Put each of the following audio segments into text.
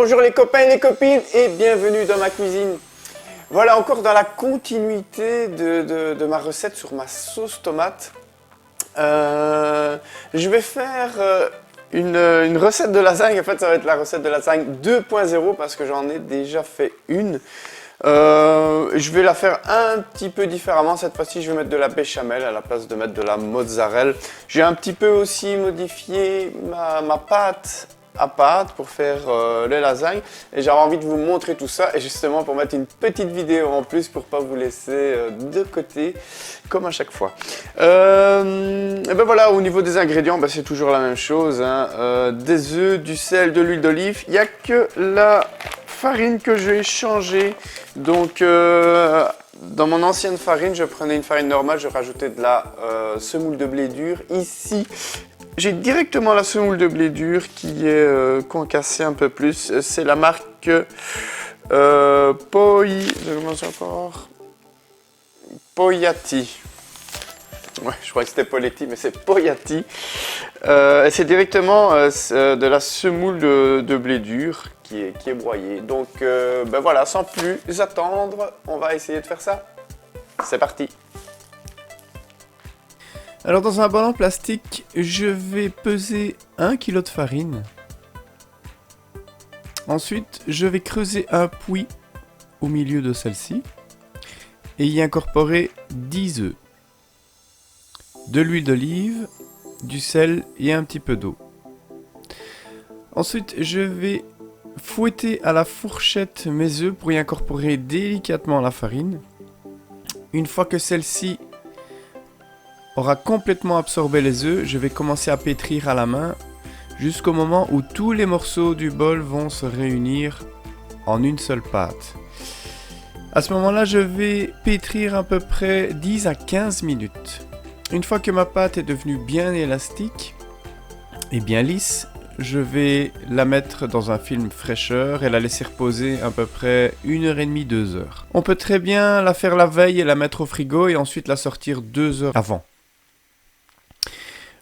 Bonjour les copains et les copines et bienvenue dans ma cuisine. Voilà encore dans la continuité de ma recette sur ma sauce tomate. Je vais faire une recette de lasagne. En fait, ça va être la recette de lasagne 2.0 parce que j'en ai déjà fait une. Je vais la faire un petit peu différemment. Cette fois-ci, je vais mettre de la béchamel à la place de mettre de la mozzarella. J'ai un petit peu aussi modifié ma pâte à pâte pour faire les lasagnes et j'avais envie de vous montrer tout ça et justement pour mettre une petite vidéo en plus pour pas vous laisser de côté comme à chaque fois. Et ben voilà, au niveau des ingrédients, ben c'est toujours la même chose, hein. Des œufs, du sel, de l'huile d'olive. Il n'y a que la farine que je vais changer. Donc dans mon ancienne farine, je prenais une farine normale, je rajoutais de la semoule de blé dur. Ici, j'ai directement la semoule de blé dur qui est concassée un peu plus. C'est la marque Poyati. Ouais, je crois que c'était Poletti, mais c'est Poyati. C'est directement de la semoule de blé dur qui est broyée. Donc ben voilà, sans plus attendre, on va essayer de faire ça. C'est parti. Alors dans un bol en plastique, je vais peser 1 kg de farine. Ensuite, je vais creuser un puits au milieu de celle-ci et y incorporer 10 œufs, de l'huile d'olive, du sel et un petit peu d'eau. Ensuite, je vais fouetter à la fourchette mes œufs pour y incorporer délicatement la farine. Une fois que celle-ci aura complètement absorbé les œufs, je vais commencer à pétrir à la main jusqu'au moment où tous les morceaux du bol vont se réunir en une seule pâte. À ce moment-là, je vais pétrir à peu près 10 à 15 minutes. Une fois que ma pâte est devenue bien élastique et bien lisse, je vais la mettre dans un film fraîcheur et la laisser reposer à peu près 1h30, 2 heures. On peut très bien la faire la veille et la mettre au frigo et ensuite la sortir 2 heures avant.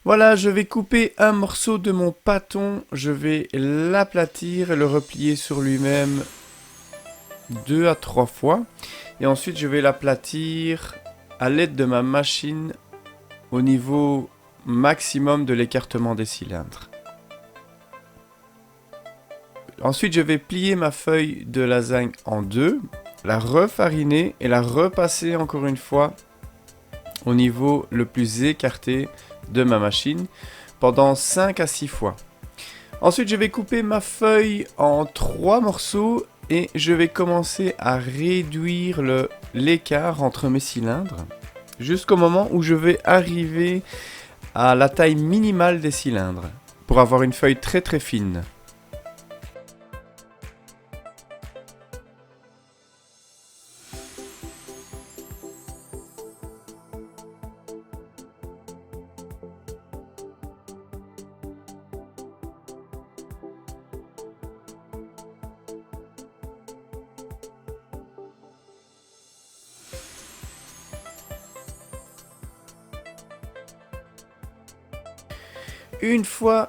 Voilà, je vais couper un morceau de mon pâton, je vais l'aplatir et le replier sur lui-même 2 à 3 fois. Et ensuite, je vais l'aplatir à l'aide de ma machine au niveau maximum de l'écartement des cylindres. Ensuite, je vais plier ma feuille de lasagne en deux, la refariner et la repasser encore une fois au niveau le plus écarté de ma machine pendant 5 à 6 fois. Ensuite, je vais couper ma feuille en 3 morceaux et je vais commencer à réduire l'écart entre mes cylindres jusqu'au moment où je vais arriver à la taille minimale des cylindres pour avoir une feuille très très fine. Une fois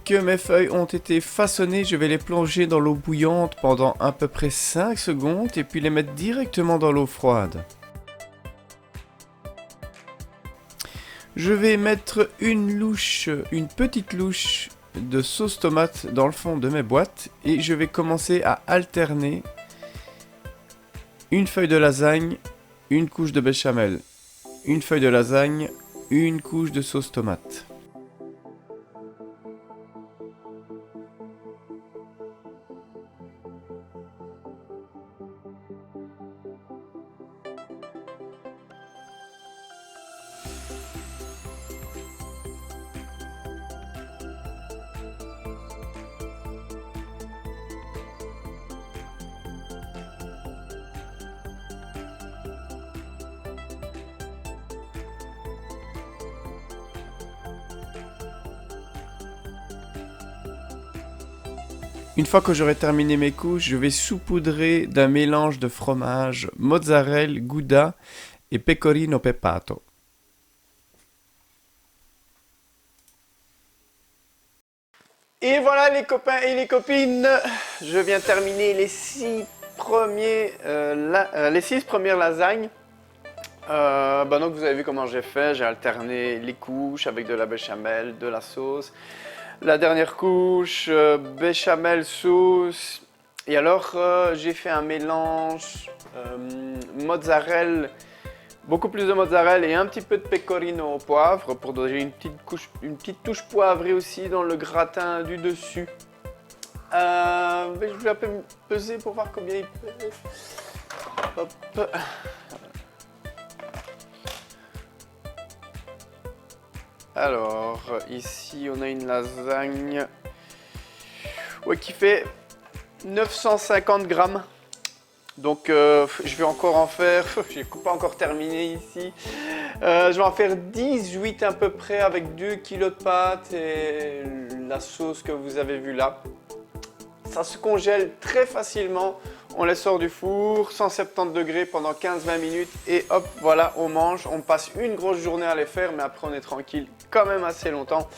que mes feuilles ont été façonnées, je vais les plonger dans l'eau bouillante pendant à peu près 5 secondes et puis les mettre directement dans l'eau froide. Je vais mettre une petite louche de sauce tomate dans le fond de mes boîtes et je vais commencer à alterner une feuille de lasagne, une couche de béchamel, une feuille de lasagne, une couche de sauce tomate. Une fois que j'aurai terminé mes couches, je vais saupoudrer d'un mélange de fromage, mozzarella, gouda et pecorino pepato. Et voilà les copains et les copines, je viens terminer les 6 premières lasagnes. Donc vous avez vu comment j'ai fait, j'ai alterné les couches avec de la béchamel, de la sauce. La dernière couche, béchamel, sauce. Et alors j'ai fait un mélange mozzarella, beaucoup plus de mozzarella et un petit peu de pecorino au poivre pour donner une petite touche poivrée aussi dans le gratin du dessus. Je vais un peu peser pour voir combien il pèse. Hop. Alors, ici on a une lasagne qui fait 950 grammes. Donc je vais encore en faire, je n'ai pas encore terminé ici. Je vais en faire 18 à peu près avec 2 kg de pâtes et la sauce que vous avez vue là. Ça se congèle très facilement. On les sort du four, 170 degrés pendant 15-20 minutes et hop, voilà, on mange. On passe une grosse journée à les faire, mais après on est tranquille quand même assez longtemps.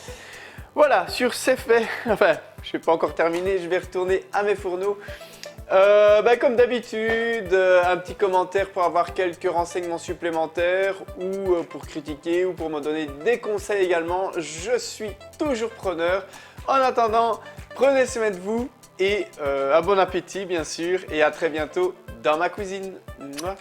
Voilà, sur ces faits, enfin, je n'ai pas encore terminé, je vais retourner à mes fourneaux. Comme d'habitude, un petit commentaire pour avoir quelques renseignements supplémentaires ou pour critiquer ou pour me donner des conseils également. Je suis toujours preneur. En attendant, prenez soin de vous. Et un bon appétit bien sûr et à très bientôt dans ma cuisine. Mouah.